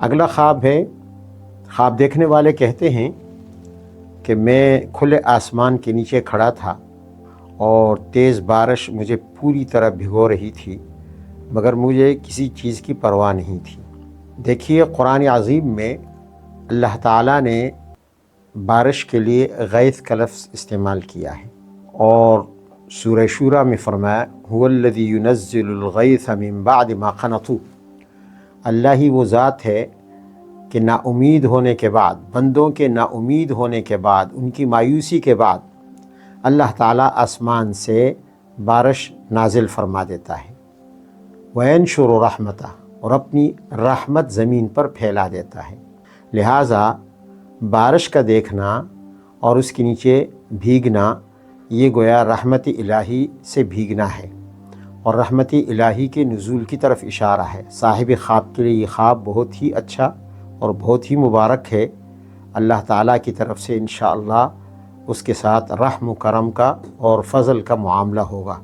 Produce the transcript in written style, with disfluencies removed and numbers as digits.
اگلا خواب ہے، خواب دیکھنے والے کہتے ہیں کہ میں کھلے آسمان کے نیچے کھڑا تھا اور تیز بارش مجھے پوری طرح بھگو رہی تھی، مگر مجھے کسی چیز کی پرواہ نہیں تھی۔ دیکھیے قرآن عظیم میں اللہ تعالیٰ نے بارش کے لیے غیث کا لفظ استعمال کیا ہے، اور سورہ شورى میں فرمایا هو الذی ينزل الغیث من بعد ما قنطوا، اللہ ہی وہ ذات ہے کہ نا امید ہونے کے بعد، بندوں کے نا امید ہونے کے بعد، ان کی مایوسی کے بعد اللہ تعالیٰ آسمان سے بارش نازل فرما دیتا ہے، وینشر رحمتہ، اور اپنی رحمت زمین پر پھیلا دیتا ہے۔ لہٰذا بارش کا دیکھنا اور اس کے نیچے بھیگنا یہ گویا رحمت الہی سے بھیگنا ہے، اور رحمت الہی کے نزول کی طرف اشارہ ہے۔ صاحب خواب کے لیے یہ خواب بہت ہی اچھا اور بہت ہی مبارک ہے۔ اللہ تعالیٰ کی طرف سے انشاءاللہ اس کے ساتھ رحم و کرم کا اور فضل کا معاملہ ہوگا۔